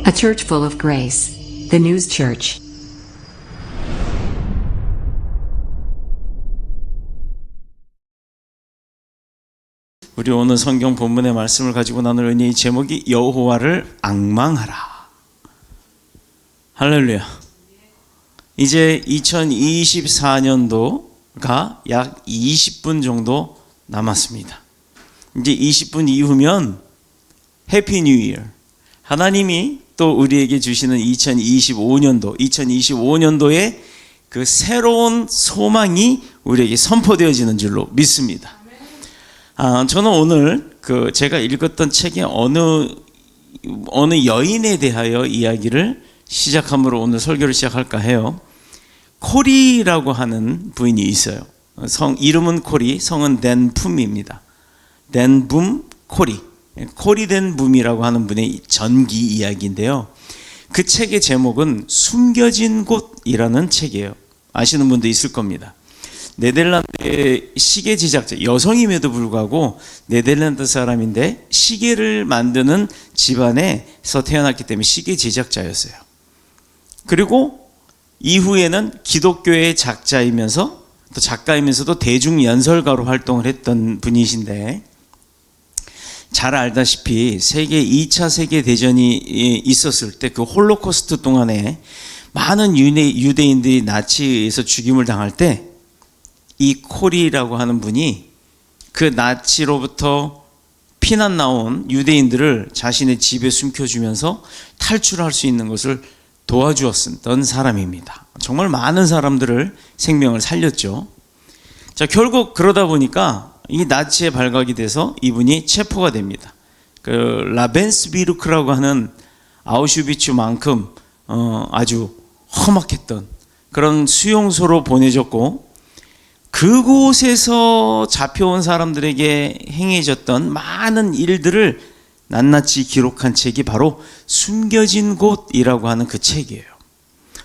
A church full of grace. The News Church. 우리 오늘 성경 본문의 말씀을 가지고 나눌 은혜의 제목이 여호와를 앙망하라. 할렐루야. 이제 2024년도가 약 20분 정도 남았습니다. 이제 20분 이후면 해피 뉴 이어. 하나님이 또 우리에게 주시는 2025년도의 그 새로운 소망이 우리에게 선포되어지는 줄로 믿습니다. 저는 오늘 제가 읽었던 책의 어느 여인에 대하여 이야기를 시작함으로 오늘 설교를 시작할까 해요. 코리라고 하는 부인이 있어요. 이름은 코리, 성은 덴붐입니다. 덴붐 코리. 코리 덴붐이라고 하는 분의 전기 이야기인데요. 그 책의 제목은 숨겨진 곳이라는 책이에요. 아시는 분도 있을 겁니다. 네덜란드의 시계 제작자, 여성임에도 불구하고 네덜란드 사람인데 시계를 만드는 집안에서 태어났기 때문에 시계 제작자였어요. 그리고 이후에는 기독교의 작자이면서 또 작가이면서도 대중연설가로 활동을 했던 분이신데, 잘 알다시피 2차 세계대전이 있었을 때 그 홀로코스트 동안에 많은 유대인들이 나치에서 죽임을 당할 때 이 코리라고 하는 분이 그 나치로부터 피난 나온 유대인들을 자신의 집에 숨겨주면서 탈출할 수 있는 것을 도와주었던 사람입니다. 정말 많은 사람들을 생명을 살렸죠. 자, 결국 그러다 보니까 이 나치에 발각이 돼서 이분이 체포가 됩니다. 라벤스비르크라고 하는 아우슈비츠만큼 아주 험악했던 그런 수용소로 보내졌고, 그곳에서 잡혀온 사람들에게 행해졌던 많은 일들을 낱낱이 기록한 책이 바로 숨겨진 곳이라고 하는 그 책이에요.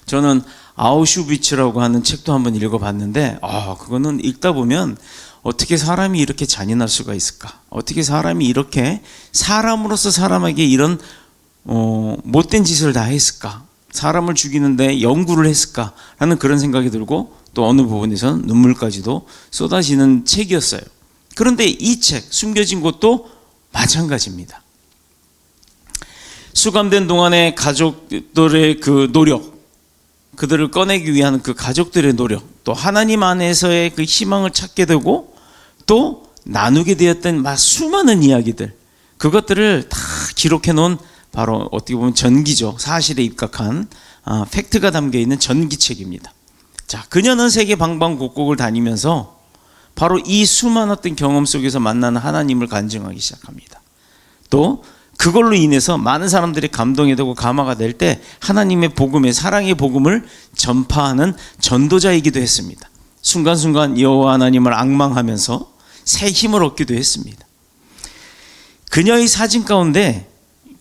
저는 아우슈비츠라고 하는 책도 한번 읽어봤는데 그거는 읽다 보면 어떻게 사람이 이렇게 잔인할 수가 있을까? 어떻게 사람이 이렇게 사람으로서 사람에게 이런 못된 짓을 다 했을까? 사람을 죽이는데 연구를 했을까? 라는 그런 생각이 들고, 또 어느 부분에서는 눈물까지도 쏟아지는 책이었어요. 그런데 이 책, 숨겨진 곳도 마찬가지입니다. 수감된 동안의 가족들의 그 노력, 그들을 꺼내기 위한 그 가족들의 노력, 또 하나님 안에서의 그 희망을 찾게 되고 또 나누게 되었던 수많은 이야기들, 그것들을 다 기록해 놓은 바로 어떻게 보면 전기죠. 사실에 입각한 팩트가 담겨 있는 전기책입니다. 자, 그녀는 세계 방방곡곡을 다니면서 바로 이 수많았던 경험 속에서 만나는 하나님을 간증하기 시작합니다. 또 그걸로 인해서 많은 사람들이 감동이 되고 감화가 될 때 하나님의 복음의 사랑의 복음을 전파하는 전도자이기도 했습니다. 순간순간 여호와 하나님을 앙망하면서 새 힘을 얻기도 했습니다. 그녀의 사진 가운데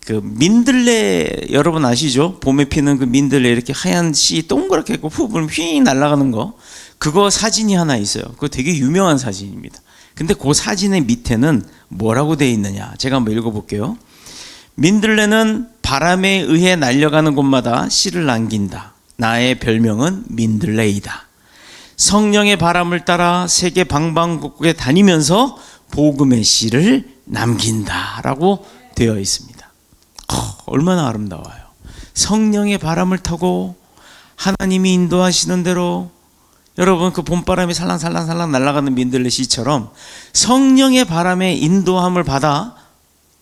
그 민들레, 여러분 아시죠? 봄에 피는 그 민들레, 이렇게 하얀 씨 동그랗게 있고 푸불 휘 날아가는 거, 그거 사진이 하나 있어요. 그거 되게 유명한 사진입니다. 근데 그 사진의 밑에는 뭐라고 되어 있느냐, 제가 한번 읽어볼게요. 민들레는 바람에 의해 날려가는 곳마다 씨를 남긴다. 나의 별명은 민들레이다. 성령의 바람을 따라 세계 방방곡곡에 다니면서 복음의 씨를 남긴다 라고 되어 있습니다. 얼마나 아름다워요. 성령의 바람을 타고 하나님이 인도하시는 대로, 여러분 그 봄바람이 살랑살랑 날아가는 민들레 씨처럼 성령의 바람의 인도함을 받아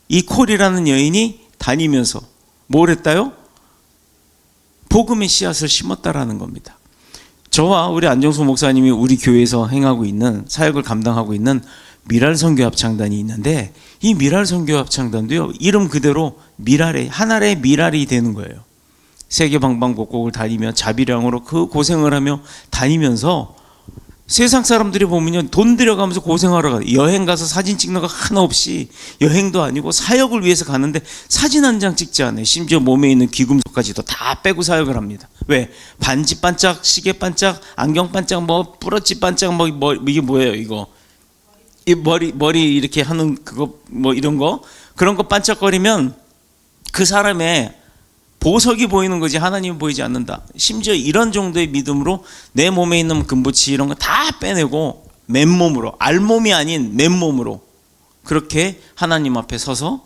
이 콜이라는 여인이 다니면서 뭘 했다요? 복음의 씨앗을 심었다라는 겁니다. 저와 우리 안정수 목사님이 우리 교회에서 행하고 있는 사역을 감당하고 있는 미랄 선교 합창단이 있는데, 이 미랄 선교 합창단도요, 이름 그대로 하나의 미랄이 되는 거예요. 세계 방방곡곡을 다니며 자비량으로 그 고생을 하며 다니면서 세상 사람들이 보면요, 돈 들여가면서 고생하러 가요. 여행 가서 사진 찍는 거 하나 없이, 여행도 아니고 사역을 위해서 가는데 사진 한 장 찍지 않아요. 심지어 몸에 있는 귀금속까지도 다 빼고 사역을 합니다. 왜? 반지 반짝, 시계 반짝, 안경 반짝, 뿌러치 반짝, 이게 뭐예요 이거? 이 머리 이렇게 하는 그거 이런 거, 그런 거 반짝거리면 그 사람의 보석이 보이는 거지 하나님은 보이지 않는다. 심지어 이런 정도의 믿음으로 내 몸에 있는 금부치 이런 거 다 빼내고 맨몸으로, 알몸이 아닌 맨몸으로 그렇게 하나님 앞에 서서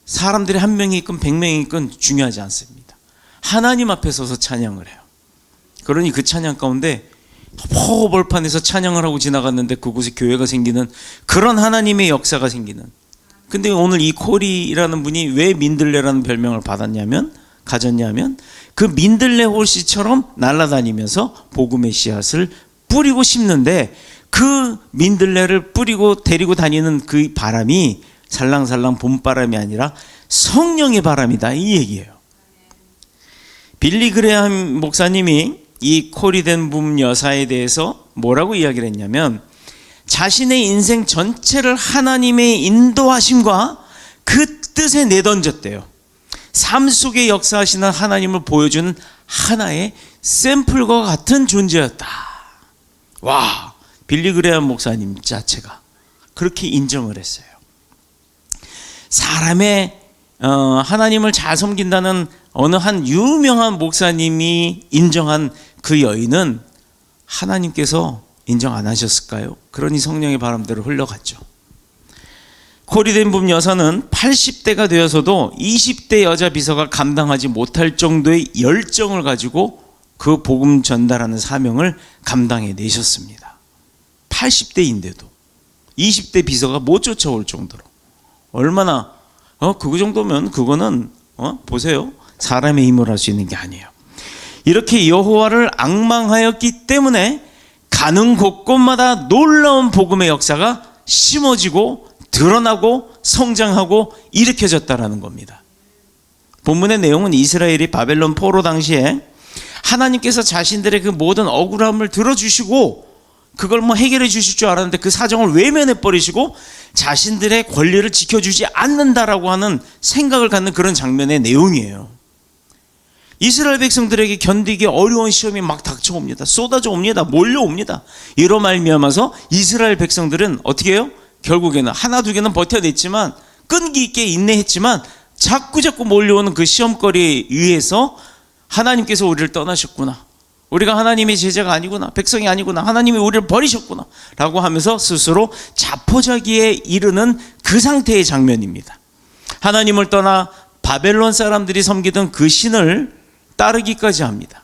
사람들이 한 명이 있건 100명이 있건 중요하지 않습니다. 하나님 앞에 서서 찬양을 해요. 그러니 그 찬양 가운데 포벌판에서 찬양을 하고 지나갔는데 그곳에 교회가 생기는 그런 하나님의 역사가 생기는. 근데 오늘 이 콜이라는 분이 왜 민들레라는 별명을 가졌냐면 그 민들레 홀씨처럼 날아다니면서 복음의 씨앗을 뿌리고 심는데 그 민들레를 뿌리고 데리고 다니는 그 바람이 살랑살랑 봄바람이 아니라 성령의 바람이다, 이 얘기예요. 빌리 그레함 목사님이 이 콜이 된 분 여사에 대해서 뭐라고 이야기를 했냐면 자신의 인생 전체를 하나님의 인도하심과 그 뜻에 내던졌대요. 삶 속에 역사하시는 하나님을 보여주는 하나의 샘플과 같은 존재였다. 와, 빌리 그레함 목사님 자체가 그렇게 인정을 했어요. 사람의 하나님을 잘 섬긴다는 어느 한 유명한 목사님이 인정한 그 여인은 하나님께서 인정 안 하셨을까요? 그러니 성령의 바람대로 흘러갔죠. 콜이 된 분 여사는 80대가 되어서도 20대 여자 비서가 감당하지 못할 정도의 열정을 가지고 그 복음 전달하는 사명을 감당해 내셨습니다. 80대인데도 20대 비서가 못 쫓아올 정도로. 얼마나 그거 정도면 그거는 보세요. 사람의 힘으로 할 수 있는 게 아니에요. 이렇게 여호와를 앙망하였기 때문에 가는 곳곳마다 놀라운 복음의 역사가 심어지고 드러나고 성장하고 일으켜졌다라는 겁니다. 본문의 내용은 이스라엘이 바벨론 포로 당시에 하나님께서 자신들의 그 모든 억울함을 들어주시고 그걸 해결해 주실 줄 알았는데 그 사정을 외면해 버리시고 자신들의 권리를 지켜주지 않는다라고 하는 생각을 갖는 그런 장면의 내용이에요. 이스라엘 백성들에게 견디기 어려운 시험이 막 닥쳐옵니다. 쏟아져 옵니다. 몰려옵니다. 이로 말미암아서 이스라엘 백성들은 어떻게 해요? 결국에는 하나 두 개는 버텨냈지만 끈기 있게 인내했지만 자꾸 몰려오는 그 시험거리에 의해서 하나님께서 우리를 떠나셨구나. 우리가 하나님의 제자가 아니구나. 백성이 아니구나. 하나님이 우리를 버리셨구나. 라고 하면서 스스로 자포자기에 이르는 그 상태의 장면입니다. 하나님을 떠나 바벨론 사람들이 섬기던 그 신을 따르기까지 합니다.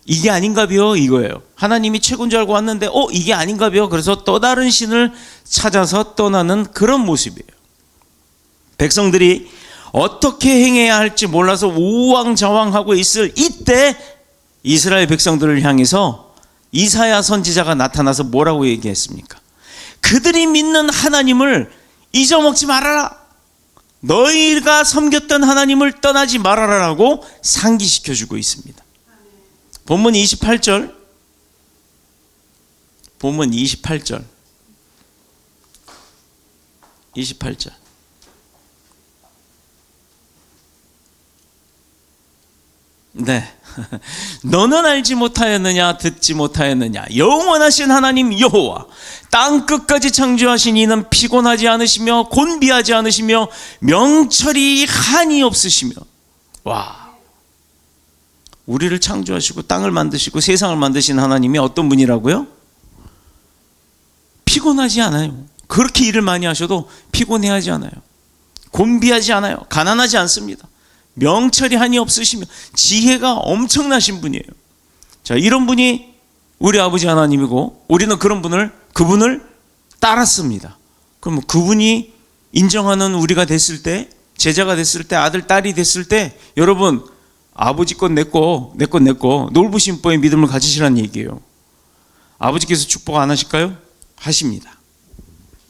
이게 아닌가벼 이거예요. 하나님이 최고인 줄 알고 왔는데 이게 아닌가벼. 그래서 또 다른 신을 찾아서 떠나는 그런 모습이에요. 백성들이 어떻게 행해야 할지 몰라서 우왕좌왕하고 있을 이때 이스라엘 백성들을 향해서 이사야 선지자가 나타나서 뭐라고 얘기했습니까? 그들이 믿는 하나님을 잊어먹지 말아라. 너희가 섬겼던 하나님을 떠나지 말아라라고 상기시켜주고 있습니다. 본문 28절. 본문 28절. 28절. 네. 너는 알지 못하였느냐 듣지 못하였느냐 영원하신 하나님 여호와 땅 끝까지 창조하신 이는 피곤하지 않으시며 곤비하지 않으시며 명철이 한이 없으시며. 와, 우리를 창조하시고 땅을 만드시고 세상을 만드신 하나님이 어떤 분이라고요? 피곤하지 않아요. 그렇게 일을 많이 하셔도 피곤해하지 않아요. 곤비하지 않아요. 가난하지 않습니다. 명철이 한이 없으시며 지혜가 엄청나신 분이에요. 자, 이런 분이 우리 아버지 하나님이고 우리는 그분을 따랐습니다. 그럼 그분이 인정하는 우리가 됐을 때, 제자가 됐을 때, 아들, 딸이 됐을 때, 여러분 아버지 건 내 거, 내 건 내 거, 놀부심보의 믿음을 가지시라는 얘기예요. 아버지께서 축복 안 하실까요? 하십니다.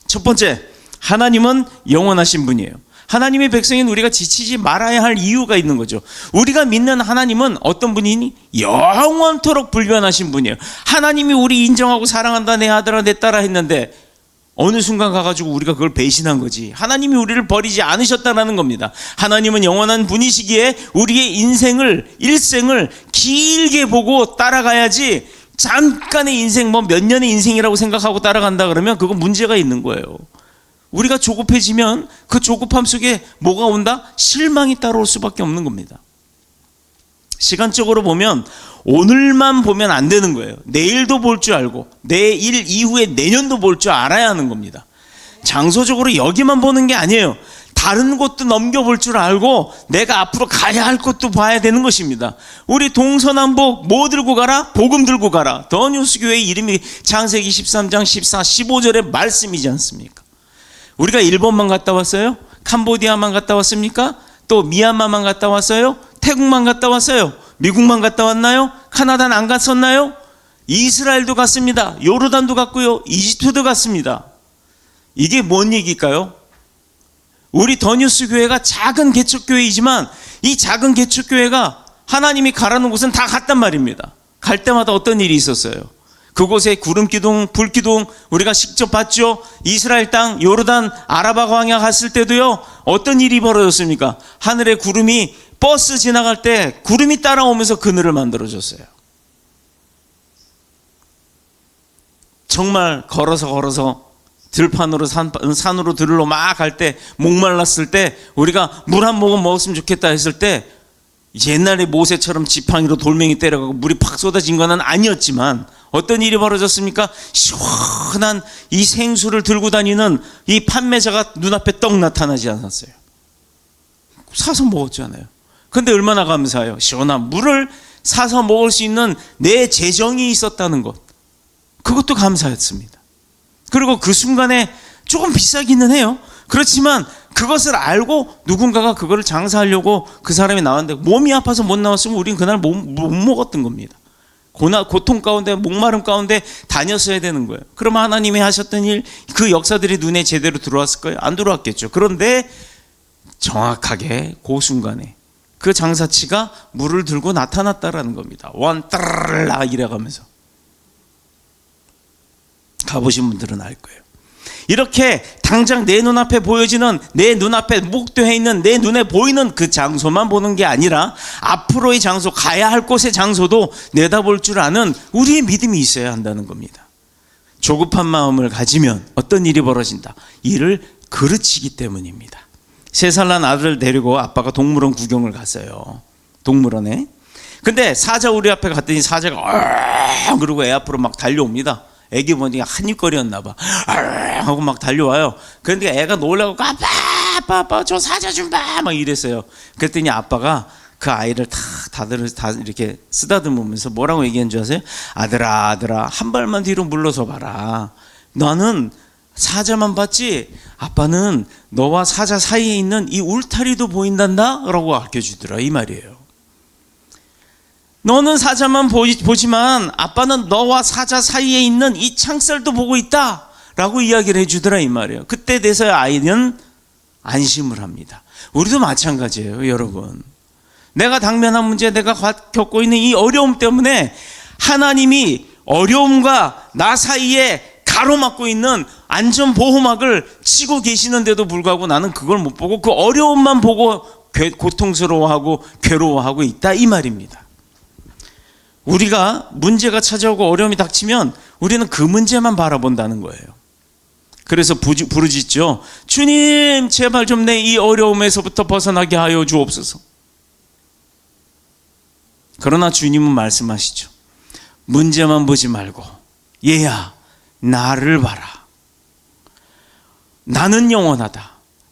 첫 번째, 하나님은 영원하신 분이에요. 하나님의 백성인 우리가 지치지 말아야 할 이유가 있는 거죠. 우리가 믿는 하나님은 어떤 분이니? 영원토록 불변하신 분이에요. 하나님이 우리 인정하고 사랑한다, 내 아들아 내 딸아 했는데 어느 순간 가가지고 우리가 그걸 배신한 거지. 하나님이 우리를 버리지 않으셨다는 겁니다. 하나님은 영원한 분이시기에 우리의 일생을 길게 보고 따라가야지 잠깐의 인생, 몇 년의 인생이라고 생각하고 따라간다 그러면 그건 문제가 있는 거예요. 우리가 조급해지면 그 조급함 속에 뭐가 온다? 실망이 따라올 수밖에 없는 겁니다. 시간적으로 보면 오늘만 보면 안 되는 거예요. 내일도 볼 줄 알고 내일 이후에 내년도 볼 줄 알아야 하는 겁니다. 장소적으로 여기만 보는 게 아니에요. 다른 곳도 넘겨볼 줄 알고 내가 앞으로 가야 할 곳도 봐야 되는 것입니다. 우리 동서남북 뭐 들고 가라? 복음 들고 가라. 더 뉴스 교회의 이름이 창세기 13장 14, 15절의 말씀이지 않습니까? 우리가 일본만 갔다 왔어요? 캄보디아만 갔다 왔습니까? 또 미얀마만 갔다 왔어요? 태국만 갔다 왔어요? 미국만 갔다 왔나요? 카나다는 안 갔었나요? 이스라엘도 갔습니다. 요르단도 갔고요. 이집트도 갔습니다. 이게 뭔 얘기일까요? 우리 더 뉴스 교회가 작은 개척교회이지만 이 작은 개척교회가 하나님이 가라는 곳은 다 갔단 말입니다. 갈 때마다 어떤 일이 있었어요? 그곳에 구름기둥, 불기둥 우리가 직접 봤죠. 이스라엘 땅, 요르단, 아라바 광야 갔을 때도요. 어떤 일이 벌어졌습니까? 하늘에 구름이 버스 지나갈 때 구름이 따라오면서 그늘을 만들어줬어요. 정말 걸어서 들판으로 산으로 들으러 막 갈 때 목말랐을 때 우리가 물 한 모금 먹었으면 좋겠다 했을 때 옛날에 모세처럼 지팡이로 돌멩이 때려가고 물이 팍 쏟아진 건 아니었지만 어떤 일이 벌어졌습니까? 시원한 이 생수를 들고 다니는 이 판매자가 눈앞에 떡 나타나지 않았어요. 사서 먹었잖아요. 근데 얼마나 감사해요. 시원한 물을 사서 먹을 수 있는 내 재정이 있었다는 것, 그것도 감사했습니다. 그리고 그 순간에 조금 비싸기는 해요. 그렇지만 그것을 알고 누군가가 그거를 장사하려고 그 사람이 나왔는데 몸이 아파서 못 나왔으면 우리는 그날 못 먹었던 겁니다. 고통 가운데 목마름 가운데 다녔어야 되는 거예요. 그러면 하나님이 하셨던 일, 그 역사들이 눈에 제대로 들어왔을 거예요? 안 들어왔겠죠. 그런데 정확하게 그 순간에 그 장사치가 물을 들고 나타났다라는 겁니다. 원따라 이래가면서. 가보신 분들은 알 거예요. 이렇게 당장 내 눈앞에 보여지는, 내 눈앞에 목도해 있는, 내 눈에 보이는 그 장소만 보는 게 아니라 앞으로의 장소, 가야 할 곳의 장소도 내다볼 줄 아는 우리의 믿음이 있어야 한다는 겁니다. 조급한 마음을 가지면 어떤 일이 벌어진다? 이를 그르치기 때문입니다. 3살 난 아들을 데리고 아빠가 동물원 구경을 갔어요. 동물원에. 근데 사자 우리 앞에 갔더니 사자가 그러고 애 앞으로 막 달려옵니다. 애기 보니까 한입거리였나 봐. 하고 막 달려와요. 그런데 애가 놀라고 아빠 저 사자 좀 봐 막 이랬어요. 그랬더니 아빠가 그 아이를 다 이렇게 쓰다듬으면서 뭐라고 얘기한 줄 아세요? 아들아 한 발만 뒤로 물러서 봐라. 너는 사자만 봤지 아빠는 너와 사자 사이에 있는 이 울타리도 보인단다 라고 아껴주더라 이 말이에요. 너는 사자만 보지만 아빠는 너와 사자 사이에 있는 이 창살도 보고 있다 라고 이야기를 해주더라 이 말이에요. 그때 돼서야 아이는 안심을 합니다. 우리도 마찬가지예요 여러분. 내가 당면한 문제, 내가 겪고 있는 이 어려움 때문에 하나님이 어려움과 나 사이에 가로막고 있는 안전보호막을 치고 계시는데도 불구하고 나는 그걸 못 보고 그 어려움만 보고 고통스러워하고 괴로워하고 있다 이 말입니다. 우리가 문제가 찾아오고 어려움이 닥치면 우리는 그 문제만 바라본다는 거예요. 그래서 부르짖죠. 주님 제발 좀 내 이 어려움에서부터 벗어나게 하여 주옵소서. 그러나 주님은 말씀하시죠. 문제만 보지 말고 얘야 나를 봐라. 나는 영원하다.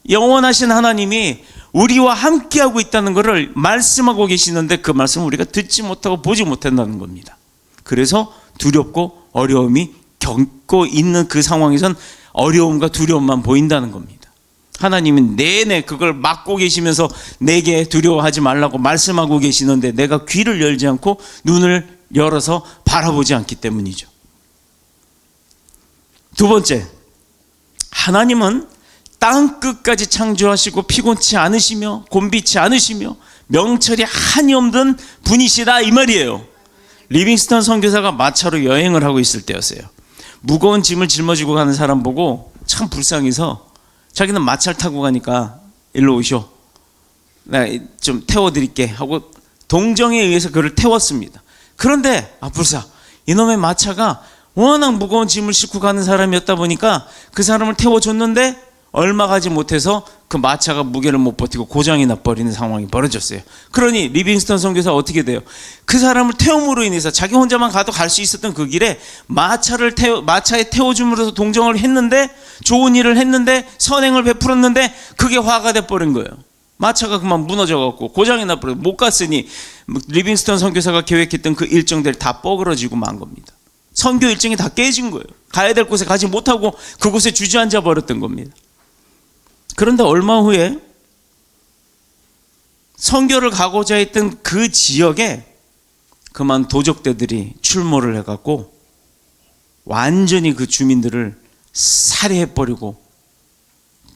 영원하신 하나님이 우리와 함께하고 있다는 것을 말씀하고 계시는데 그 말씀을 우리가 듣지 못하고 보지 못한다는 겁니다. 그래서 두렵고 어려움이 겪고 있는 그 상황에선 어려움과 두려움만 보인다는 겁니다. 하나님은 내내 그걸 막고 계시면서 내게 두려워하지 말라고 말씀하고 계시는데 내가 귀를 열지 않고 눈을 열어서 바라보지 않기 때문이죠. 두 번째, 하나님은 땅 끝까지 창조하시고 피곤치 않으시며 곤비치 않으시며 명철이 한이 없는 분이시다 이 말이에요. 리빙스턴 선교사가 마차로 여행을 하고 있을 때였어요. 무거운 짐을 짊어지고 가는 사람 보고 참 불쌍해서 자기는 마차를 타고 가니까 일로 오쇼, 내가 좀 태워드릴게 하고 동정에 의해서 그를 태웠습니다. 그런데 불사 이놈의 마차가 워낙 무거운 짐을 싣고 가는 사람이었다 보니까 그 사람을 태워줬는데 얼마 가지 못해서 그 마차가 무게를 못 버티고 고장이 나버리는 상황이 벌어졌어요. 그러니 리빙스턴 선교사 어떻게 돼요? 그 사람을 태움으로 인해서 자기 혼자만 가도 갈 수 있었던 그 길에 마차에 태워줌으로써 동정을 했는데, 좋은 일을 했는데, 선행을 베풀었는데 그게 화가 돼버린 거예요. 마차가 그만 무너져갖고 고장이 나버려 못 갔으니 리빙스턴 선교사가 계획했던 그 일정들 다 뻐그러지고 만 겁니다. 선교 일정이 다 깨진 거예요. 가야 될 곳에 가지 못하고 그곳에 주저앉아 버렸던 겁니다. 그런데 얼마 후에 선교를 가고자 했던 그 지역에 그만 도적대들이 출몰을 해갖고 완전히 그 주민들을 살해해버리고,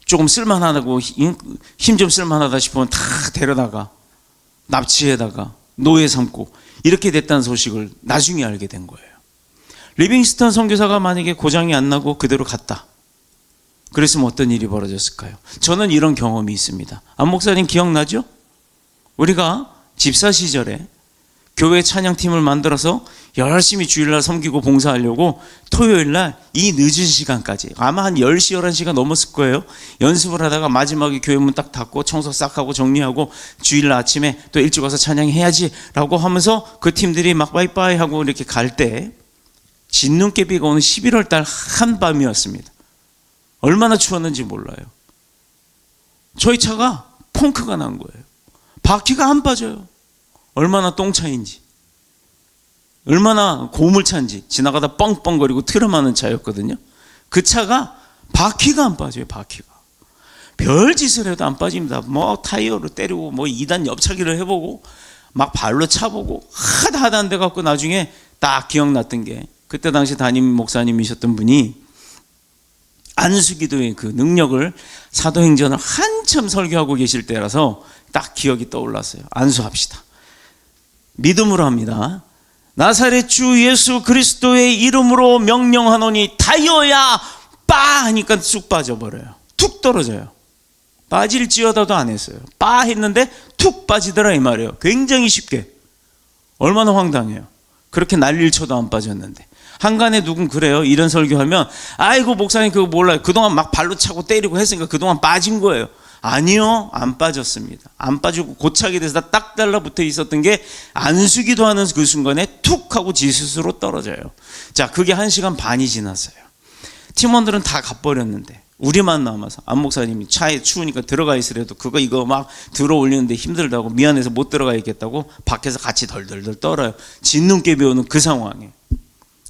조금 쓸만하다고 힘 좀 쓸만하다 싶으면 다 데려다가 납치해다가 노예 삼고 이렇게 됐다는 소식을 나중에 알게 된 거예요. 리빙스턴 선교사가 만약에 고장이 안 나고 그대로 갔다 그랬으면 어떤 일이 벌어졌을까요? 저는 이런 경험이 있습니다. 안 목사님 기억나죠? 우리가 집사 시절에 교회 찬양팀을 만들어서 열심히 주일날 섬기고 봉사하려고 토요일날 이 늦은 시간까지, 아마 한 10시 11시가 넘었을 거예요. 연습을 하다가 마지막에 교회 문 딱 닫고 청소 싹 하고 정리하고 주일날 아침에 또 일찍 와서 찬양해야지 라고 하면서 그 팀들이 막 빠이빠이 하고 이렇게 갈 때 진눈깨비가 오는 11월 달 한밤이었습니다. 얼마나 추웠는지 몰라요. 저희 차가 펑크가 난 거예요. 바퀴가 안 빠져요. 얼마나 똥차인지, 얼마나 고물차인지. 지나가다 뻥뻥거리고 트름하는 차였거든요. 그 차가 바퀴가 안 빠져요. 바퀴가 별짓을 해도 안 빠집니다. 뭐 타이어로 때리고 뭐 2단 옆차기를 해보고 막 발로 차보고 하다 안 돼갖고 나중에 딱 기억났던 게, 그때 당시 담임 목사님이셨던 분이 안수기도의 그 능력을, 사도행전을 한참 설교하고 계실 때라서 딱 기억이 떠올랐어요. 안수합시다. 믿음으로 합니다. 나사렛 주 예수 그리스도의 이름으로 명령하노니 타이어야 빠 하니까 쑥 빠져버려요. 툭 떨어져요. 빠질지어다도 안 했어요. 빠 했는데 툭 빠지더라 이 말이에요. 굉장히 쉽게. 얼마나 황당해요. 그렇게 난리를 쳐도 안 빠졌는데. 한간에 누군 그래요. 이런 설교하면 아이고 목사님 그거 몰라요. 그동안 막 발로 차고 때리고 했으니까 그동안 빠진 거예요. 아니요, 안 빠졌습니다. 안 빠지고 고착이 돼서 딱 달라붙어 있었던 게 안수기도 하는 그 순간에 툭 하고 지 스스로 떨어져요. 자, 그게 1시간 반이 지났어요. 팀원들은 다 가버렸는데 우리만 남아서, 안 목사님이 차에 추우니까 들어가 있으래도 그거 이거 막 들어 올리는데 힘들다고 미안해서 못 들어가 있겠다고 밖에서 같이 덜덜덜 떨어요. 진눈깨비 오는 그 상황에.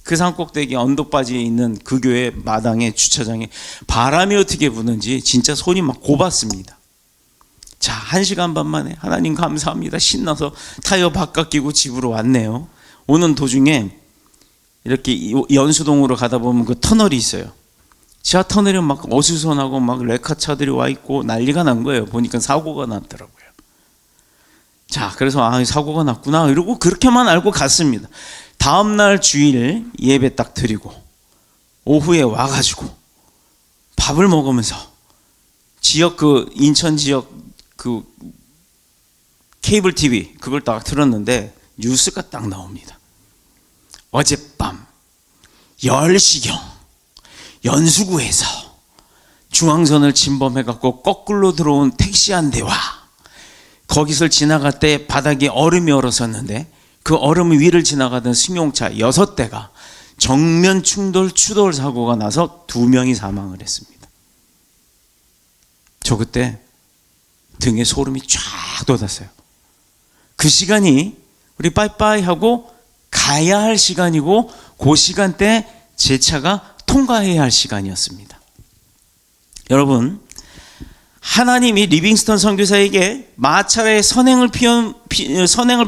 그 산꼭대기 언덕바지에 있는 그 교회 마당에 주차장에 바람이 어떻게 부는지 진짜 손이 막 고봤습니다. 자, 1시간 반 만에 하나님 감사합니다 신나서 타이어 바깥 끼고 집으로 왔네요. 오는 도중에 이렇게 연수동으로 가다 보면 그 터널이 있어요. 지하 터널에 막 어수선하고 막 레카차들이 와 있고 난리가 난 거예요. 보니까 사고가 났더라고요. 자, 그래서 아, 사고가 났구나 이러고 그렇게만 알고 갔습니다. 다음날 주일 예배 딱 드리고 오후에 와가지고 밥을 먹으면서 지역 그 인천 지역 그 케이블 TV 그걸 딱 틀었는데 뉴스가 딱 나옵니다. 어젯밤 10시경 연수구에서 중앙선을 침범해갖고 거꾸로 들어온 택시 한 대와 거기서 지나갈 때 바닥에 얼음이 얼었었는데 그 얼음 위를 지나가던 승용차 6대가 정면 충돌 추돌 사고가 나서 2명이 사망을 했습니다. 저 그때 등에 소름이 쫙 돋았어요. 그 시간이 우리 빠이빠이 하고 가야 할 시간이고 그 시간대 제 차가 통과해야 할 시간이었습니다. 여러분, 하나님이 리빙스턴 선교사에게 마차에 선행을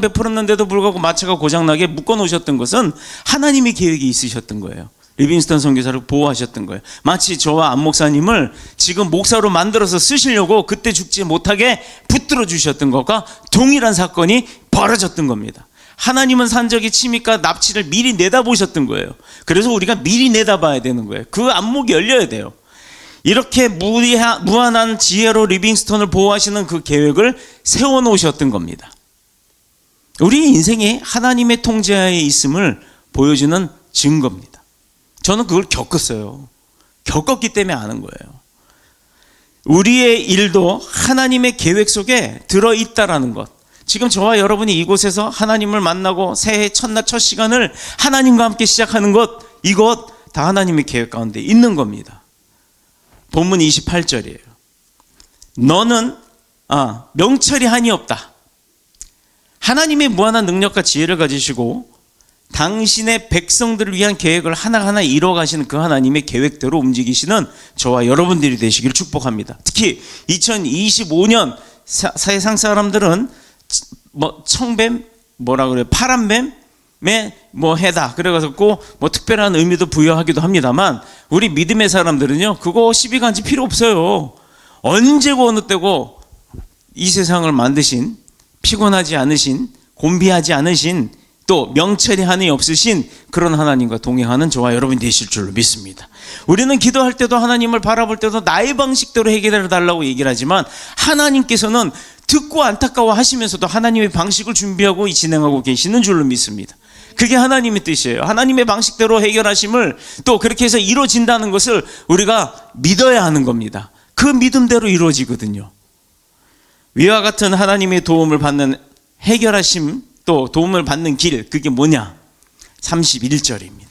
베풀었는데도 불구하고 마차가 고장나게 묶어놓으셨던 것은 하나님의 계획이 있으셨던 거예요. 리빙스턴 선교사를 보호하셨던 거예요. 마치 저와 안 목사님을 지금 목사로 만들어서 쓰시려고 그때 죽지 못하게 붙들어 주셨던 것과 동일한 사건이 벌어졌던 겁니다. 하나님은 산적이 침입과 납치를 미리 내다보셨던 거예요. 그래서 우리가 미리 내다봐야 되는 거예요. 그 안목이 열려야 돼요. 이렇게 무한한 지혜로 리빙스턴을 보호하시는 그 계획을 세워놓으셨던 겁니다. 우리 인생이 하나님의 통제하에 있음을 보여주는 증거입니다. 저는 그걸 겪었어요. 겪었기 때문에 아는 거예요. 우리의 일도 하나님의 계획 속에 들어있다라는 것. 지금 저와 여러분이 이곳에서 하나님을 만나고 새해 첫날 첫 시간을 하나님과 함께 시작하는 것, 이것 다 하나님의 계획 가운데 있는 겁니다. 본문 28절이에요. 너는 명철이 한이 없다. 하나님의 무한한 능력과 지혜를 가지시고 당신의 백성들을 위한 계획을 하나하나 이뤄가시는 그 하나님의 계획대로 움직이시는 저와 여러분들이 되시길 축복합니다. 특히 2025년 세상 사람들은 청뱀, 파란뱀의 해다. 그래가지고 특별한 의미도 부여하기도 합니다만, 우리 믿음의 사람들은요, 그거 시비 간지 필요 없어요. 언제고 어느 때고 이 세상을 만드신, 피곤하지 않으신, 곤비하지 않으신, 또 명철이 한이 없으신 그런 하나님과 동행하는 저와 여러분이 되실 줄로 믿습니다. 우리는 기도할 때도 하나님을 바라볼 때도 나의 방식대로 해결해 달라고 얘기를 하지만, 하나님께서는 듣고 안타까워 하시면서도 하나님의 방식을 준비하고 진행하고 계시는 줄로 믿습니다. 그게 하나님의 뜻이에요. 하나님의 방식대로 해결하심을 또 그렇게 해서 이루어진다는 것을 우리가 믿어야 하는 겁니다. 그 믿음대로 이루어지거든요. 위와 같은 하나님의 도움을 받는 해결하심, 또 도움을 받는 길, 그게 뭐냐? 31절입니다.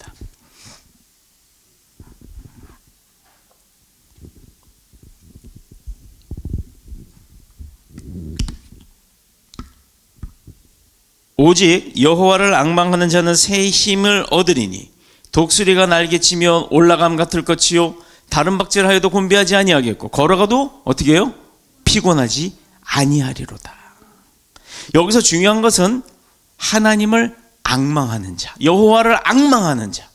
오직 여호와를 앙망하는 자는 새 힘을 얻으리니 독수리가 날개치며 올라감 같을 것이요 다른 박질하여도 곤비하지 아니하겠고 걸어가도 어떻게 해요? 피곤하지 아니하리로다. 여기서 중요한 것은 하나님을 앙망하는 자, 여호와를 앙망하는 자.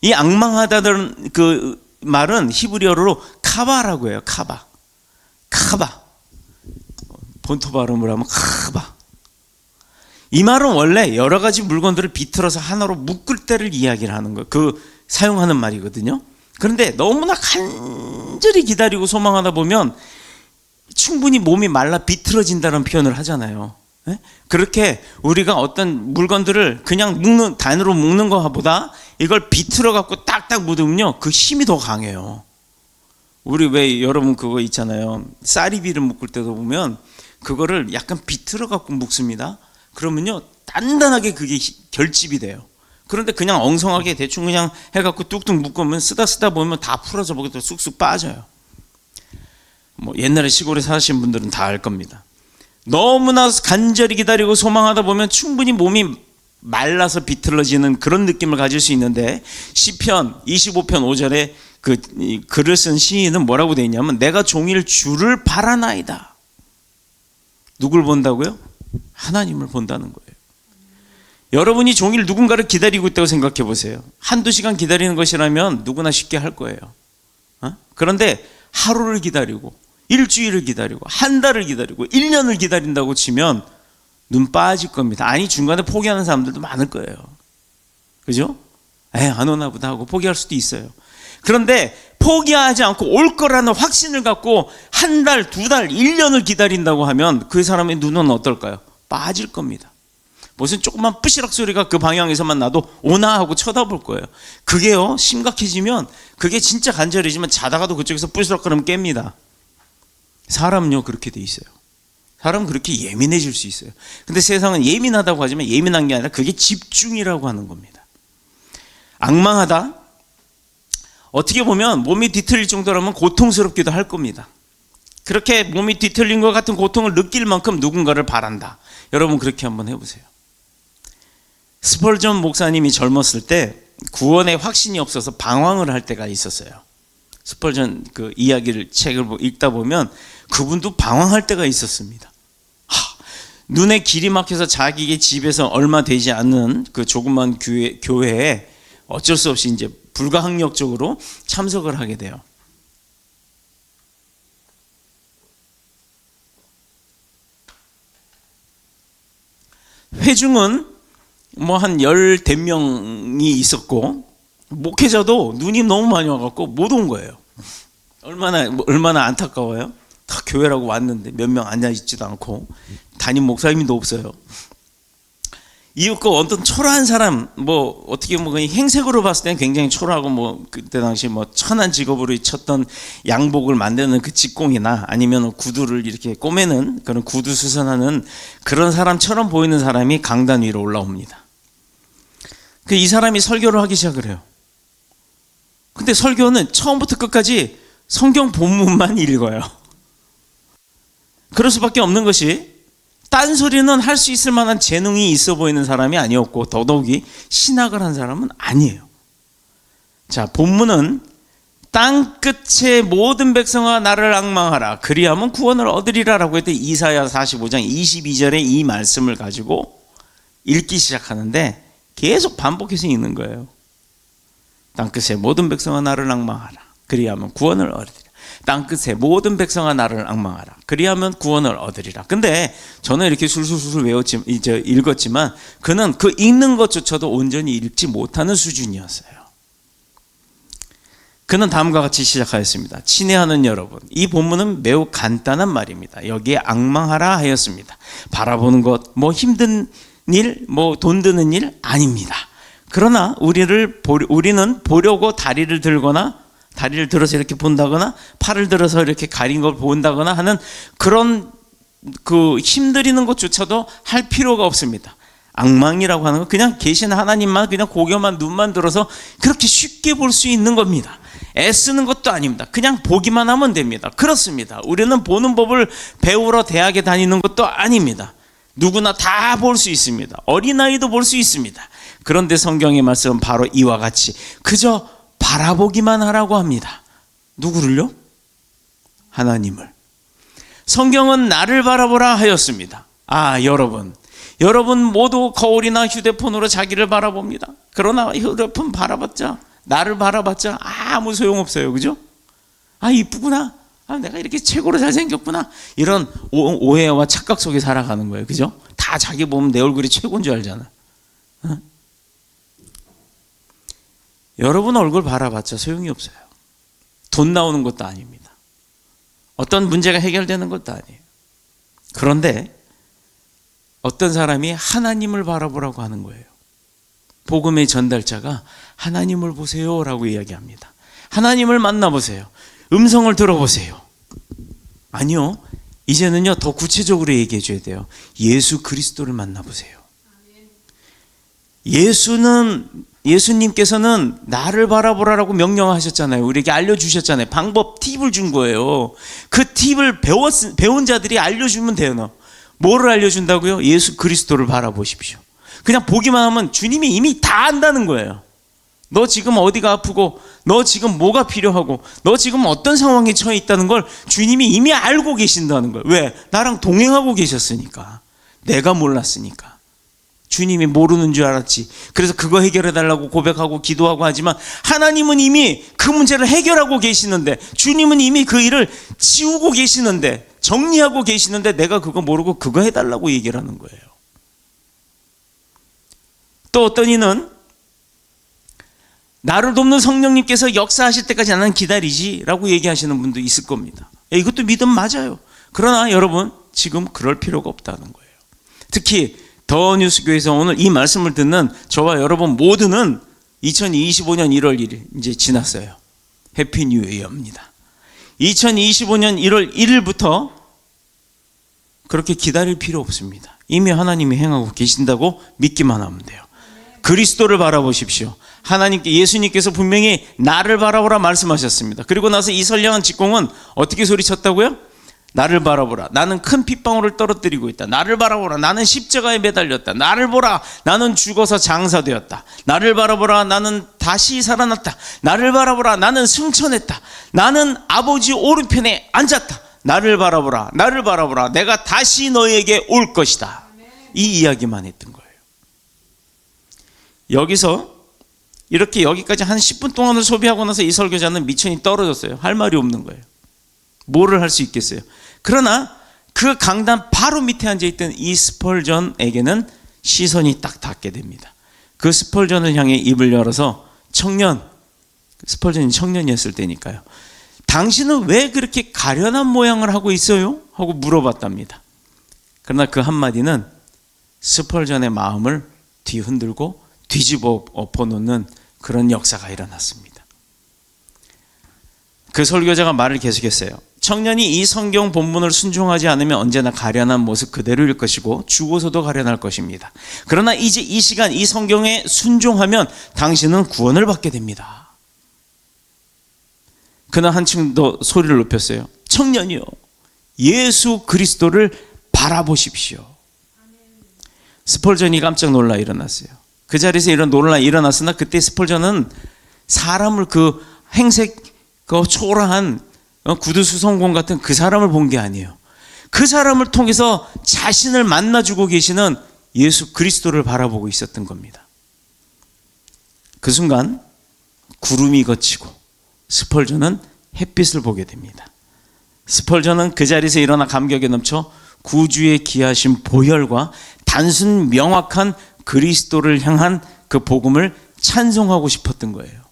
이 앙망하다는 그 말은 히브리어로 카바라고 해요. 카바. 본토 발음으로 하면 카바. 이 말은 원래 여러 가지 물건들을 비틀어서 하나로 묶을 때를 이야기를 하는 거예요. 사용하는 말이거든요. 그런데 너무나 간절히 기다리고 소망하다 보면 충분히 몸이 말라 비틀어진다는 표현을 하잖아요. 그렇게 우리가 어떤 물건들을 그냥 단으로 묶는 것보다 이걸 비틀어 갖고 딱딱 묻으면요, 그 힘이 더 강해요. 우리 왜 여러분 그거 있잖아요. 쌀이비를 묶을 때도 보면 그거를 약간 비틀어 갖고 묶습니다. 그러면요, 단단하게 그게 결집이 돼요. 그런데 그냥 엉성하게 대충 그냥 해갖고 뚝뚝 묶으면 쓰다 보면 다 풀어져 보고 쑥쑥 빠져요. 옛날에 시골에 사신 분들은 다 알 겁니다. 너무나 간절히 기다리고 소망하다 보면 충분히 몸이 말라서 비틀어지는 그런 느낌을 가질 수 있는데, 시편 25편 5절에 글을 쓴 시인은 뭐라고 되어 있냐면, 내가 종일 주를 바라나이다. 누굴 본다고요? 하나님을 본다는 거예요. 여러분이 종일 누군가를 기다리고 있다고 생각해 보세요. 한두 시간 기다리는 것이라면 누구나 쉽게 할 거예요. 그런데 하루를 기다리고 일주일을 기다리고 한 달을 기다리고 1년을 기다린다고 치면 눈 빠질 겁니다. 아니, 중간에 포기하는 사람들도 많을 거예요. 그죠? 안 오나 보다 하고 포기할 수도 있어요. 그런데 포기하지 않고 올 거라는 확신을 갖고 한 달, 두 달, 1년을 기다린다고 하면 그 사람의 눈은 어떨까요? 빠질 겁니다. 무슨 조그만 뿌시락 소리가 그 방향에서만 나도 오나 하고 쳐다볼 거예요. 그게요, 심각해지면 그게 진짜 간절해지면 자다가도 그쪽에서 뿌시락거리면 깹니다. 사람은요, 그렇게 돼 있어요. 사람은 그렇게 예민해질 수 있어요. 근데 세상은 예민하다고 하지만 예민한 게 아니라 그게 집중이라고 하는 겁니다. 앙망하다, 어떻게 보면 몸이 뒤틀릴 정도라면 고통스럽기도 할 겁니다. 그렇게 몸이 뒤틀린 것 같은 고통을 느낄 만큼 누군가를 바란다. 여러분 그렇게 한번 해보세요. 스펄전 목사님이 젊었을 때 구원에 확신이 없어서 방황을 할 때가 있었어요. 스펄전 책을 읽다 보면 그분도 방황할 때가 있었습니다. 눈에 길이 막혀서 자기의 집에서 얼마 되지 않는 그 조그만 교회에 어쩔 수 없이 이제 불가항력적으로 참석을 하게 돼요. 회중은 한 10대명이 있었고 목회자도 눈이 너무 많이 와갖고 못 온 거예요. 얼마나 안타까워요. 다 교회라고 왔는데 몇 명 앉아있지도 않고 담임 목사님도 없어요. 이윽고 어떤 초라한 사람, 뭐 어떻게 뭐 그냥 행색으로 봤을 때는 굉장히 초라하고 뭐 그때 당시 뭐 천한 직업으로 쳤던 양복을 만드는 그 직공이나 아니면 구두를 이렇게 꼬매는 그런 구두 수선하는 그런 사람처럼 보이는 사람이 강단 위로 올라옵니다. 이 사람이 설교를 하기 시작을 해요. 근데 설교는 처음부터 끝까지 성경 본문만 읽어요. 그럴 수밖에 없는 것이 딴소리는 할 수 있을 만한 재능이 있어 보이는 사람이 아니었고 더더욱이 신학을 한 사람은 아니에요. 자, 본문은 땅 끝의 모든 백성아 나를 앙망하라 그리하면 구원을 얻으리라 라고 했더니 이사야 45장 22절에 이 말씀을 가지고 읽기 시작하는데 계속 반복해서 읽는 거예요. 땅 끝의 모든 백성아 나를 앙망하라 그리하면 구원을 얻으리라. 땅 끝에 모든 백성아 나를 앙망하라 그리하면 구원을 얻으리라. 근데 저는 이렇게 술술술 이제 읽었지만 그는 그 읽는 것조차도 온전히 읽지 못하는 수준이었어요. 그는 다음과 같이 시작하였습니다. 친애하는 여러분, 이 본문은 매우 간단한 말입니다. 여기에 앙망하라 하였습니다. 바라보는 것, 뭐 힘든 일, 뭐 돈 드는 일 아닙니다. 그러나 우리는 보려고 다리를 들어서 이렇게 본다거나 팔을 들어서 이렇게 가린 걸 본다거나 하는 그런 그 힘들이는 것조차도 할 필요가 없습니다. 앙망이라고 하는 건 그냥 계신 하나님만 그냥 고개만 눈만 들어서 그렇게 쉽게 볼 수 있는 겁니다. 애쓰는 것도 아닙니다. 그냥 보기만 하면 됩니다. 그렇습니다. 우리는 보는 법을 배우러 대학에 다니는 것도 아닙니다. 누구나 다 볼 수 있습니다. 어린아이도 볼 수 있습니다. 그런데 성경의 말씀은 바로 이와 같이 그저 바라보기만 하라고 합니다. 누구를요? 하나님을. 성경은 나를 바라보라 하였습니다. 아, 여러분 모두 거울이나 휴대폰으로 자기를 바라봅니다. 그러나 휴대폰 바라봤자, 나를 바라봤자 아무 소용없어요. 그죠? 아, 이쁘구나. 아, 내가 이렇게 최고로 잘생겼구나. 이런 오해와 착각 속에 살아가는 거예요. 그죠? 다 자기 보면 내 얼굴이 최고인 줄 알잖아. 어? 여러분 얼굴 바라봤자 소용이 없어요. 돈 나오는 것도 아닙니다. 어떤 문제가 해결되는 것도 아니에요. 그런데 어떤 사람이 하나님을 바라보라고 하는 거예요. 복음의 전달자가 하나님을 보세요 라고 이야기합니다. 하나님을 만나보세요. 음성을 들어보세요. 아니요, 이제는요 더 구체적으로 얘기해 줘야 돼요. 예수 그리스도를 만나보세요. 예수님께서는 나를 바라보라라고 명령하셨잖아요. 우리에게 알려주셨잖아요. 방법, 팁을 준 거예요. 그 팁을 배운 자들이 알려주면 돼요. 뭐를 알려준다고요? 예수 그리스도를 바라보십시오. 그냥 보기만 하면 주님이 이미 다 안다는 거예요. 너 지금 어디가 아프고, 너 지금 뭐가 필요하고, 너 지금 어떤 상황에 처해 있다는 걸 주님이 이미 알고 계신다는 거예요. 왜? 나랑 동행하고 계셨으니까. 내가 몰랐으니까. 주님이 모르는 줄 알았지. 그래서 그거 해결해 달라고 고백하고 기도하고 하지만 하나님은 이미 그 문제를 해결하고 계시는데, 주님은 이미 그 일을 지우고 계시는데, 정리하고 계시는데 내가 그거 모르고 그거 해달라고 얘기를 하는 거예요. 또 어떤 이는 나를 돕는 성령님께서 역사하실 때까지 나는 기다리지 라고 얘기하시는 분도 있을 겁니다. 이것도 믿음 맞아요. 그러나 여러분 지금 그럴 필요가 없다는 거예요. 특히 더 뉴스교회에서 오늘 이 말씀을 듣는 저와 여러분 모두는 2025년 1월 1일 이제 지났어요. 해피 뉴 이어입니다. 2025년 1월 1일부터 그렇게 기다릴 필요 없습니다. 이미 하나님이 행하고 계신다고 믿기만 하면 돼요. 그리스도를 바라보십시오. 예수님께서 분명히 나를 바라보라 말씀하셨습니다. 그리고 나서 이 선량한 직공은 어떻게 소리쳤다고요? 나를 바라보라. 나는 큰 핏방울을 떨어뜨리고 있다. 나를 바라보라. 나는 십자가에 매달렸다. 나를 보라. 나는 죽어서 장사되었다. 나를 바라보라. 나는 다시 살아났다. 나를 바라보라. 나는 승천했다. 나는 아버지 오른편에 앉았다. 나를 바라보라. 나를 바라보라. 내가 다시 너에게 올 것이다. 이 이야기만 했던 거예요. 여기서 이렇게 여기까지 한 10분 동안을 소비하고 나서 이 설교자는 미천이 떨어졌어요. 할 말이 없는 거예요. 뭐를 할 수 있겠어요? 그러나 그 강단 바로 밑에 앉아있던 이 스펄전에게는 시선이 딱 닿게 됩니다. 그 스펄전을 향해 입을 열어서 스펄전이 청년이었을 때니까요. 당신은 왜 그렇게 가련한 모양을 하고 있어요? 하고 물어봤답니다. 그러나 그 한마디는 스펄전의 마음을 뒤흔들고 뒤집어 엎어놓는 그런 역사가 일어났습니다. 그 설교자가 말을 계속했어요. 청년이 이 성경 본문을 순종하지 않으면 언제나 가련한 모습 그대로일 것이고 죽어서도 가련할 것입니다. 그러나 이제 이 시간 이 성경에 순종하면 당신은 구원을 받게 됩니다. 그는 한층 더 소리를 높였어요. 청년이요, 예수 그리스도를 바라보십시오. 스펄전이 깜짝 놀라 일어났어요. 그 자리에서 이런 놀라 일어났으나 그때 스펄전은 사람을 그 행색 그 초라한 구두수성공 같은 그 사람을 본 게 아니에요. 그 사람을 통해서 자신을 만나주고 계시는 예수 그리스도를 바라보고 있었던 겁니다. 그 순간 구름이 걷히고 스펄전은 햇빛을 보게 됩니다. 스펄전은 그 자리에서 일어나 감격에 넘쳐 구주의 귀하신 보혈과 단순 명확한 그리스도를 향한 그 복음을 찬송하고 싶었던 거예요.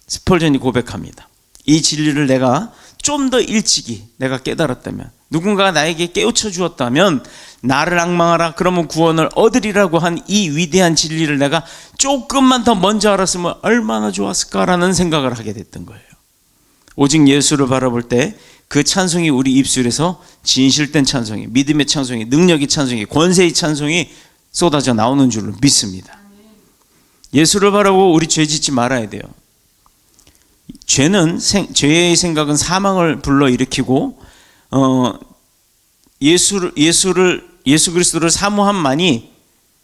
스펄전이 고백합니다. 이 진리를 내가 좀 더 일찍이 내가 깨달았다면, 누군가가 나에게 깨우쳐 주었다면 나를 앙망하라 그러면 구원을 얻으리라고 한 이 위대한 진리를 내가 조금만 더 먼저 알았으면 얼마나 좋았을까라는 생각을 하게 됐던 거예요. 오직 예수를 바라볼 때 그 찬송이 우리 입술에서 진실된 찬송이, 믿음의 찬송이, 능력의 찬송이, 권세의 찬송이 쏟아져 나오는 줄로 믿습니다. 예수를 바라보고 우리 죄 짓지 말아야 돼요. 죄의 생각은 사망을 불러일으키고 예수 그리스도를 사모함만이,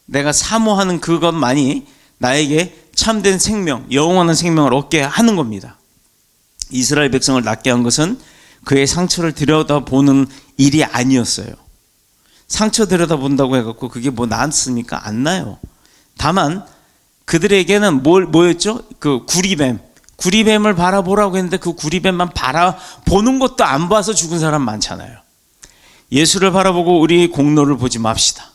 내가 사모하는 그것만이 나에게 참된 생명, 영원한 생명을 얻게 하는 겁니다. 이스라엘 백성을 낫게 한 것은 그의 상처를 들여다보는 일이 아니었어요. 상처 들여다본다고 해갖고 그게 뭐 낫습니까? 안 나요. 다만 그들에게는 뭐였죠? 그 구리뱀을 바라보라고 했는데 그 구리뱀만 바라보는 것도 안 봐서 죽은 사람 많잖아요. 예수를 바라보고 우리 공로를 보지 맙시다.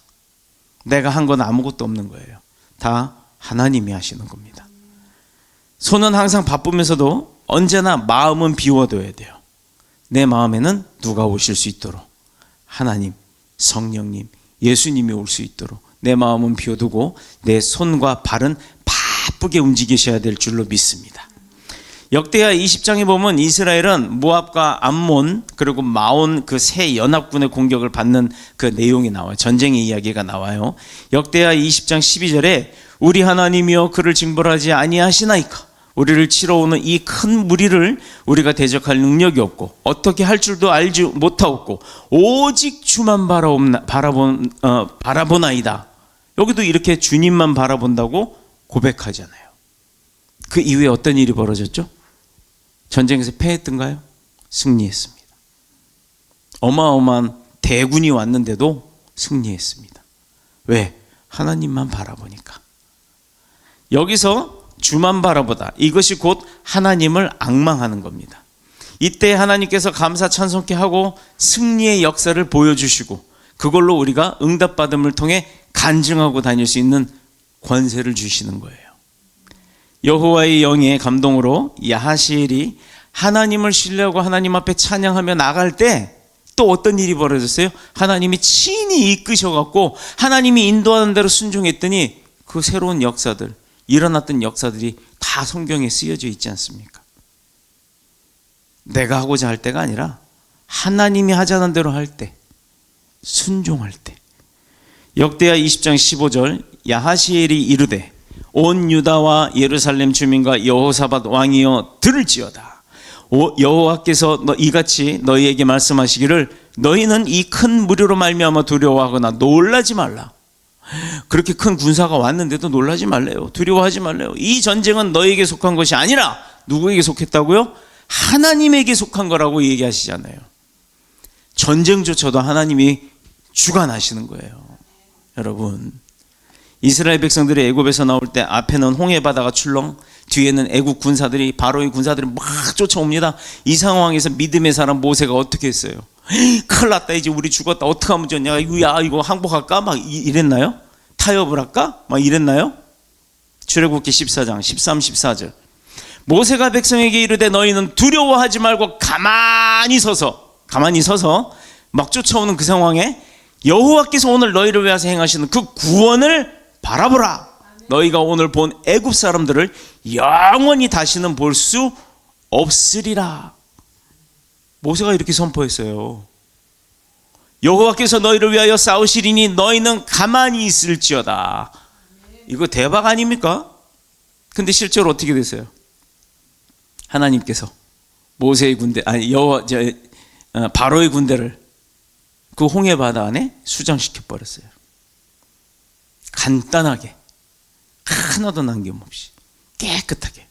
내가 한 건 아무것도 없는 거예요. 다 하나님이 하시는 겁니다. 손은 항상 바쁘면서도 언제나 마음은 비워둬야 돼요. 내 마음에는 누가 오실 수 있도록, 하나님, 성령님, 예수님이 올 수 있도록 내 마음은 비워두고 내 손과 발은 바쁘게 움직이셔야 될 줄로 믿습니다. 역대하 20장에 보면 이스라엘은 모압과 암몬 그리고 마온 그 세 연합군의 공격을 받는 그 내용이 나와요. 전쟁의 이야기가 나와요. 역대하 20장 12절에 우리 하나님이여 그를 징벌하지 아니하시나이까. 우리를 치러 오는 이 큰 무리를 우리가 대적할 능력이 없고 어떻게 할 줄도 알지 못하옵고 오직 주만 바라보나이다. 여기도 이렇게 주님만 바라본다고 고백하잖아요. 그 이후에 어떤 일이 벌어졌죠? 전쟁에서 패했던가요? 승리했습니다. 어마어마한 대군이 왔는데도 승리했습니다. 왜? 하나님만 바라보니까. 여기서 주만 바라보다, 이것이 곧 하나님을 앙망하는 겁니다. 이때 하나님께서 감사 찬송케 하고 승리의 역사를 보여주시고 그걸로 우리가 응답받음을 통해 간증하고 다닐 수 있는 권세를 주시는 거예요. 여호와의 영의 감동으로 야하시엘이 하나님을 신뢰하고 하나님 앞에 찬양하며 나갈 때 또 어떤 일이 벌어졌어요? 하나님이 친히 이끄셔갖고 하나님이 인도하는 대로 순종했더니 그 새로운 역사들, 일어났던 역사들이 다 성경에 쓰여져 있지 않습니까? 내가 하고자 할 때가 아니라 하나님이 하자는 대로 할 때, 순종할 때. 역대하 20장 15절 야하시엘이 이르되 온 유다와 예루살렘 주민과 여호사밧 왕이여 들을지어다. 여호와께서 이같이 너희에게 말씀하시기를 너희는 이 큰 무리로 말미암아 두려워하거나 놀라지 말라. 그렇게 큰 군사가 왔는데도 놀라지 말래요. 두려워하지 말래요. 이 전쟁은 너희에게 속한 것이 아니라 누구에게 속했다고요? 하나님에게 속한 거라고 얘기하시잖아요. 전쟁조차도 하나님이 주관하시는 거예요. 여러분, 이스라엘 백성들이 애굽에서 나올 때 앞에는 홍해 바다가 출렁, 뒤에는 애국 군사들이, 바로의 군사들이 막 쫓아옵니다. 이 상황에서 믿음의 사람 모세가 어떻게 했어요? 큰일 났다, 이제 우리 죽었다, 어떡하면 좋냐, 야 이거 항복할까? 막 이랬나요? 타협을 할까? 막 이랬나요? 출애굽기 14장 13, 14절 모세가 백성에게 이르되 너희는 두려워하지 말고 가만히 서서 막 쫓아오는 그 상황에 여호와께서 오늘 너희를 위하여 행하시는 그 구원을 바라보라. 너희가 오늘 본 애굽 사람들을 영원히 다시는 볼 수 없으리라. 모세가 이렇게 선포했어요. 여호와께서 너희를 위하여 싸우시리니 너희는 가만히 있을지어다. 이거 대박 아닙니까? 근데 실제로 어떻게 됐어요? 하나님께서 모세의 군대, 바로의 군대를 그 홍해 바다 안에 수장시켜 버렸어요. 간단하게, 하나도 남김없이 깨끗하게.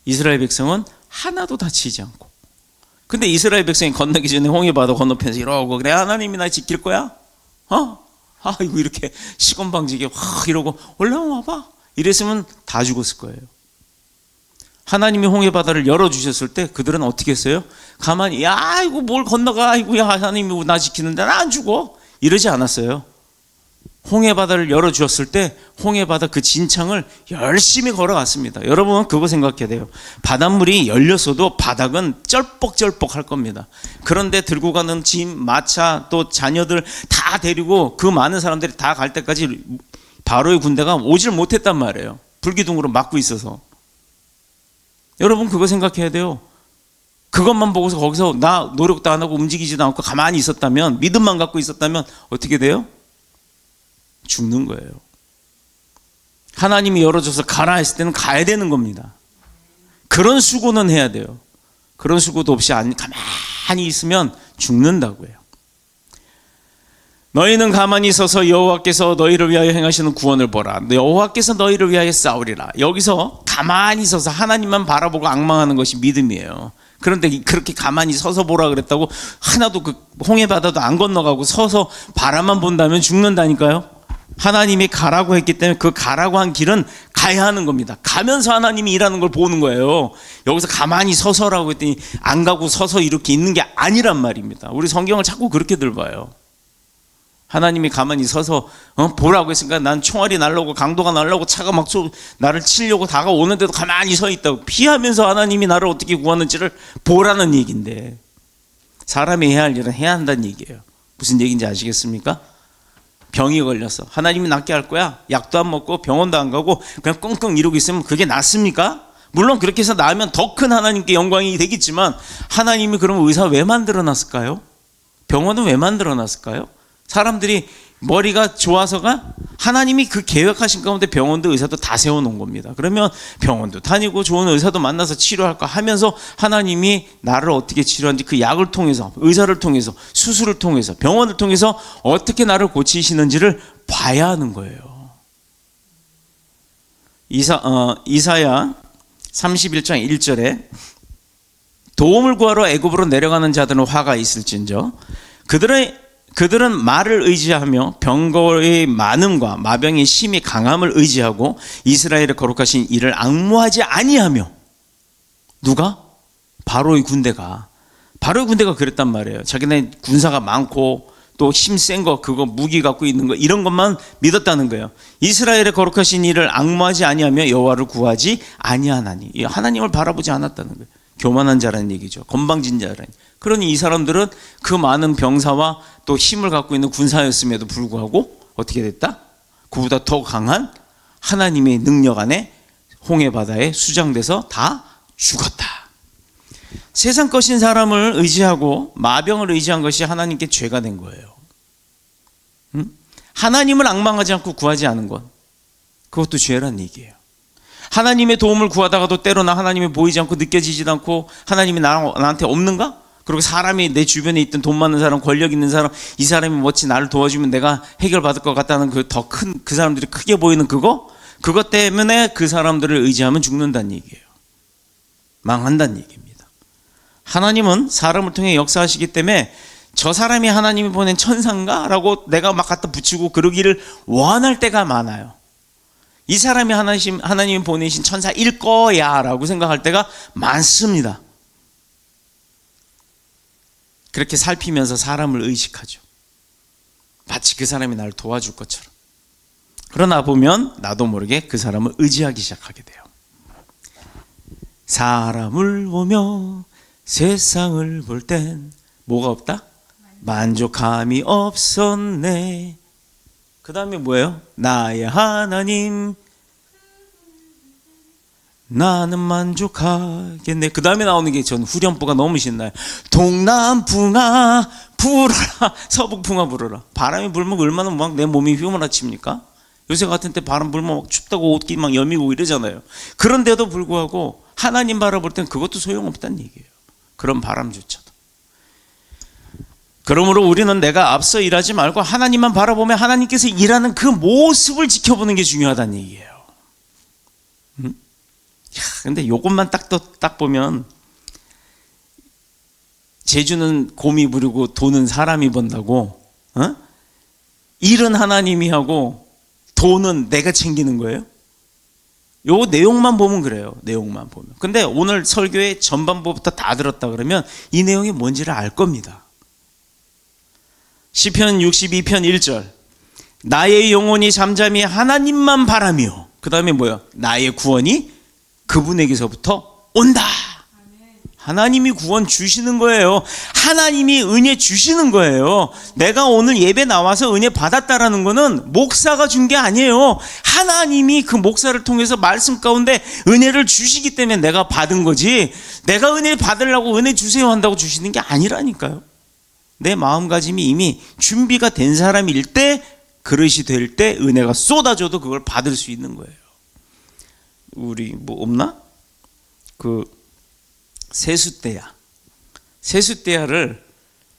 이스라엘 백성은 하나도 다치지 않고. 근데 이스라엘 백성이 건너기 전에 홍해 바다 건너편에서 이러고, 그래 하나님이 나 지킬 거야? 아이고 이렇게 시건방지게 확 이러고 올라와봐 이랬으면 다 죽었을 거예요. 하나님이 홍해 바다를 열어주셨을 때 그들은 어떻게 했어요? 가만히 야 이거 뭘 건너가, 아이고 야 하나님이 나 지키는데 나 안 죽어 이러지 않았어요. 홍해 바다를 열어주었을 때 홍해 바다 그 진창을 열심히 걸어갔습니다. 여러분 그거 생각해야 돼요. 바닷물이 열렸어도 바닥은 쩔뻑쩔뻑 할 겁니다. 그런데 들고 가는 짐, 마차, 또 자녀들 다 데리고 그 많은 사람들이 다 갈 때까지 바로의 군대가 오질 못했단 말이에요. 불기둥으로 막고 있어서. 여러분 그거 생각해야 돼요. 그것만 보고서 거기서 나 노력도 안 하고 움직이지도 않고 가만히 있었다면, 믿음만 갖고 있었다면 어떻게 돼요? 죽는 거예요. 하나님이 열어줘서 가라 했을 때는 가야 되는 겁니다. 그런 수고는 해야 돼요. 그런 수고도 없이 가만히 있으면 죽는다고요. 너희는 가만히 서서 여호와께서 너희를 위하여 행하시는 구원을 보라. 여호와께서 너희를 위하여 싸우리라. 여기서 가만히 서서 하나님만 바라보고 앙망하는 것이 믿음이에요. 그런데 그렇게 가만히 서서 보라 그랬다고 하나도 그 홍해 바다도 안 건너가고 서서 바라만 본다면 죽는다니까요. 하나님이 가라고 했기 때문에 그 가라고 한 길은 가야 하는 겁니다. 가면서 하나님이 일하는 걸 보는 거예요. 여기서 가만히 서서라고 했더니 안 가고 서서 이렇게 있는 게 아니란 말입니다. 우리 성경을 자꾸 그렇게들 봐요. 하나님이 가만히 서서 보라고 했으니까 난 총알이 날라오고 강도가 날라오고 차가 막 나를 치려고 다가오는데도 가만히 서 있다고. 피하면서 하나님이 나를 어떻게 구하는지를 보라는 얘기인데, 사람이 해야 할 일은 해야 한다는 얘기예요. 무슨 얘기인지 아시겠습니까? 병이 걸렸어. 하나님이 낫게 할 거야. 약도 안 먹고 병원도 안 가고 그냥 끙끙 이러고 있으면 그게 낫습니까? 물론 그렇게 해서 나으면 더 큰 하나님께 영광이 되겠지만, 하나님이 그럼 의사 왜 만들어 놨을까요? 병원은 왜 만들어 놨을까요? 사람들이 머리가 좋아서가? 하나님이 그 계획하신 가운데 병원도 의사도 다 세워놓은 겁니다. 그러면 병원도 다니고 좋은 의사도 만나서 치료할까 하면서 하나님이 나를 어떻게 치료하는지 그 약을 통해서, 의사를 통해서, 수술을 통해서, 병원을 통해서 어떻게 나를 고치시는지를 봐야 하는 거예요. 이사야 31장 1절에 도움을 구하러 애굽으로 내려가는 자들은 화가 있을진저 그들은 말을 의지하며 병거의 많음과 마병의 심히 강함을 의지하고 이스라엘의 거룩하신 이를 앙무하지 아니하며. 누가? 바로의 군대가 그랬단 말이에요. 자기네 군사가 많고 또 힘 센 거, 그거 무기 갖고 있는 거, 이런 것만 믿었다는 거예요. 이스라엘의 거룩하신 이를 앙무하지 아니하며 여호와를 구하지 아니하나니. 하나님을 바라보지 않았다는 거예요. 교만한 자라는 얘기죠. 건방진 자라는. 그러니 이 사람들은 그 많은 병사와 또 힘을 갖고 있는 군사였음에도 불구하고 어떻게 됐다? 그보다 더 강한 하나님의 능력 안에 홍해 바다에 수장돼서 다 죽었다. 세상 것인 사람을 의지하고 마병을 의지한 것이 하나님께 죄가 된 거예요. 하나님을 앙망하지 않고 구하지 않은 것, 그것도 죄란 얘기예요. 하나님의 도움을 구하다가도 때로는 하나님이 보이지 않고 느껴지지도 않고, 하나님이 나한테 없는가? 그리고 사람이 내 주변에 있던 돈 많은 사람, 권력 있는 사람, 이 사람이 뭐지 나를 도와주면 내가 해결받을 것 같다는 그 더 큰, 그 사람들이 크게 보이는 그것 때문에 그 사람들을 의지하면 죽는다는 얘기예요. 망한다는 얘기입니다. 하나님은 사람을 통해 역사하시기 때문에 저 사람이 하나님이 보낸 천사인가? 라고 내가 막 갖다 붙이고 그러기를 원할 때가 많아요. 이 사람이 하나님이 보내신 천사일 거야 라고 생각할 때가 많습니다. 그렇게 살피면서 사람을 의식하죠. 마치 그 사람이 나를 도와줄 것처럼. 그러나 보면 나도 모르게 그 사람을 의지하기 시작하게 돼요. 사람을 보며 세상을 볼 땐 뭐가 없다? 만족함이 없었네. 그 다음에 뭐예요? 나의 하나님 나는 만족하겠네. 그 다음에 나오는 게 전 후렴부가 너무 신나요. 동남풍아 불어라 서북풍아 불어라. 바람이 불면 얼마나 막 내 몸이 휘몰아칩니까? 요새 같은 때 바람 불면 막 춥다고 옷기 막 여미고 이러잖아요. 그런데도 불구하고 하나님 바라볼 땐 그것도 소용없다는 얘기예요. 그런 바람조차도. 그러므로 우리는 내가 앞서 일하지 말고 하나님만 바라보며 하나님께서 일하는 그 모습을 지켜보는 게 중요하다는 얘기예요. 근데 이것만 딱 보면 재주는 곰이 부리고 돈은 사람이 번다고, 일은 하나님이 하고 돈은 내가 챙기는 거예요. 요 내용만 보면 그래요. 내용만 보면. 근데 오늘 설교의 전반부부터 다 들었다 그러면 이 내용이 뭔지를 알 겁니다. 시편 62편 1절 나의 영혼이 잠잠히 하나님만 바라며, 그 다음에 뭐야? 나의 구원이 그분에게서부터 온다. 하나님이 구원 주시는 거예요. 하나님이 은혜 주시는 거예요. 내가 오늘 예배 나와서 은혜 받았다라는 거는 목사가 준 게 아니에요. 하나님이 그 목사를 통해서 말씀 가운데 은혜를 주시기 때문에 내가 받은 거지, 내가 은혜 받으려고 은혜 주세요 한다고 주시는 게 아니라니까요. 내 마음가짐이 이미 준비가 된 사람일 때, 그릇이 될 때 은혜가 쏟아져도 그걸 받을 수 있는 거예요. 우리 뭐 없나? 그 세숫대야를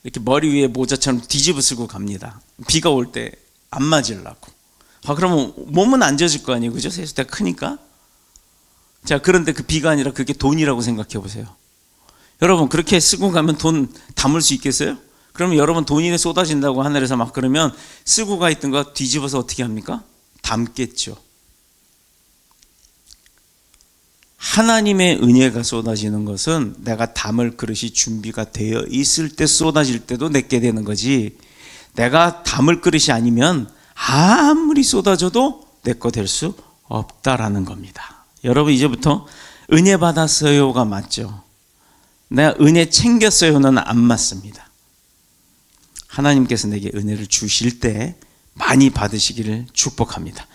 이렇게 머리 위에 모자처럼 뒤집어 쓰고 갑니다. 비가 올 때 안 맞으려고. 그러면 몸은 안 젖을 거 아니에요, 그죠? 세숫대가 크니까. 자, 그런데 그 비가 아니라 그게 돈이라고 생각해 보세요. 여러분, 그렇게 쓰고 가면 돈 담을 수 있겠어요? 그러면 여러분 돈이 쏟아진다고 하늘에서 막 그러면 쓰고 가 있던 거 뒤집어서 어떻게 합니까? 담겠죠. 하나님의 은혜가 쏟아지는 것은 내가 담을 그릇이 준비가 되어 있을 때 쏟아질 때도 내게 되는 거지, 내가 담을 그릇이 아니면 아무리 쏟아져도 내 거 될 수 없다라는 겁니다. 여러분, 이제부터 은혜 받았어요가 맞죠? 내가 은혜 챙겼어요는 안 맞습니다. 하나님께서 내게 은혜를 주실 때 많이 받으시기를 축복합니다.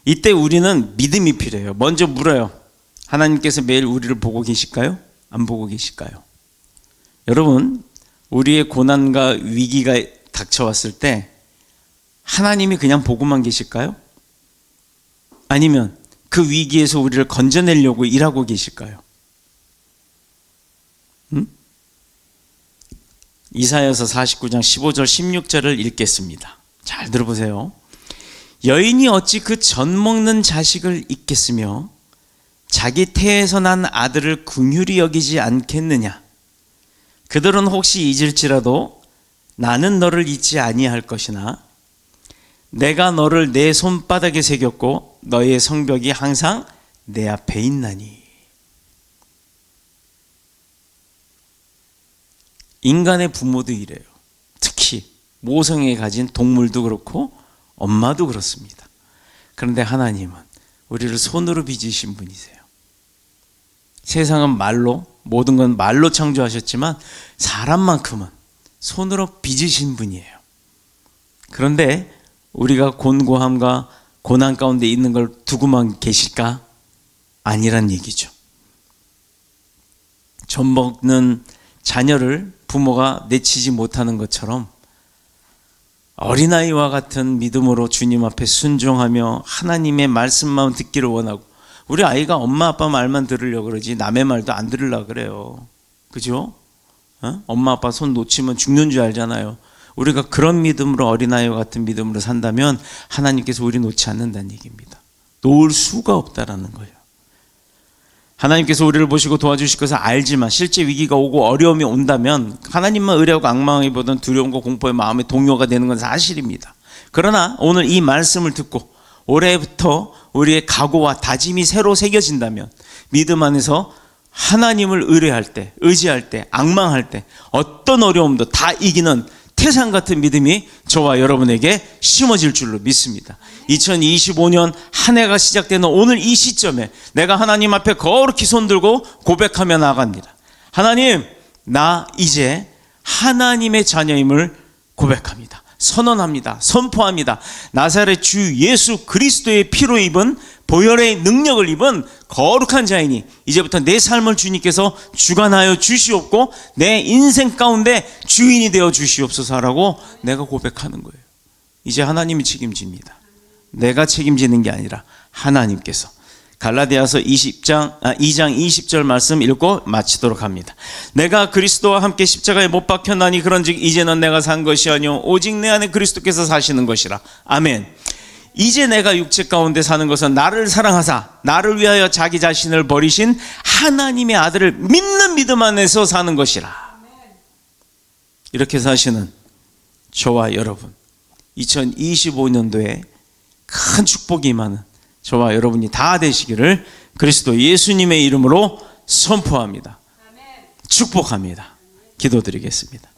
이때 우리는 믿음이 필요해요. 먼저 물어요. 하나님께서 매일 우리를 보고 계실까요? 안 보고 계실까요? 여러분, 우리의 고난과 위기가 닥쳐왔을 때 하나님이 그냥 보고만 계실까요? 아니면 그 위기에서 우리를 건져내려고 일하고 계실까요? 이사야서 49장 15절 16절을 읽겠습니다. 잘 들어보세요. 여인이 어찌 그 젖 먹는 자식을 잊겠으며 자기 태에서 난 아들을 긍휼히 여기지 않겠느냐? 그들은 혹시 잊을지라도 나는 너를 잊지 아니할 것이나 내가 너를 내 손바닥에 새겼고 너의 성벽이 항상 내 앞에 있나니. 인간의 부모도 이래요. 특히 모성애 가진 동물도 그렇고 엄마도 그렇습니다. 그런데 하나님은 우리를 손으로 빚으신 분이세요. 세상은 말로, 모든 건 말로 창조하셨지만 사람만큼은 손으로 빚으신 분이에요. 그런데 우리가 곤고함과 고난 가운데 있는 걸 두고만 계실까? 아니란 얘기죠. 젖 먹는 자녀를 부모가 내치지 못하는 것처럼 어린아이와 같은 믿음으로 주님 앞에 순종하며 하나님의 말씀만 듣기를 원하고, 우리 아이가 엄마 아빠 말만 들으려고 그러지 남의 말도 안 들으려고 그래요. 그죠? 엄마 아빠 손 놓치면 죽는 줄 알잖아요. 우리가 그런 믿음으로, 어린아이와 같은 믿음으로 산다면 하나님께서 우리 놓지 않는다는 얘기입니다. 놓을 수가 없다라는 거예요. 하나님께서 우리를 보시고 도와주실 것을 알지만 실제 위기가 오고 어려움이 온다면 하나님만 의뢰하고 악망하기 보다는 두려움과 공포의 마음에 동요가 되는 건 사실입니다. 그러나 오늘 이 말씀을 듣고 올해부터 우리의 각오와 다짐이 새로 새겨진다면 믿음 안에서 하나님을 의뢰할 때, 의지할 때, 악망할 때 어떤 어려움도 다 이기는 태산 같은 믿음이 저와 여러분에게 심어질 줄로 믿습니다. 2025년 한 해가 시작되는 오늘 이 시점에 내가 하나님 앞에 거룩히 손들고 고백하며 나아갑니다. 하나님, 나 이제 하나님의 자녀임을 고백합니다. 선언합니다. 선포합니다. 나사렛 주 예수 그리스도의 피로 입은 보혈의 능력을 입은 거룩한 자이니 이제부터 내 삶을 주님께서 주관하여 주시옵고 내 인생 가운데 주인이 되어 주시옵소서라고 내가 고백하는 거예요. 이제 하나님이 책임집니다. 내가 책임지는 게 아니라 하나님께서. 갈라디아서 2장 20절 말씀 읽고 마치도록 합니다. 내가 그리스도와 함께 십자가에 못 박혔나니 그런즉 이제는 내가 산 것이 아니요 오직 내 안에 그리스도께서 사시는 것이라. 아멘. 이제 내가 육체 가운데 사는 것은 나를 사랑하사 나를 위하여 자기 자신을 버리신 하나님의 아들을 믿는 믿음 안에서 사는 것이라. 이렇게 사시는 저와 여러분, 2025년도에 큰 축복이 임하는 저와 여러분이 다 되시기를 그리스도 예수님의 이름으로 선포합니다. 축복합니다. 기도드리겠습니다.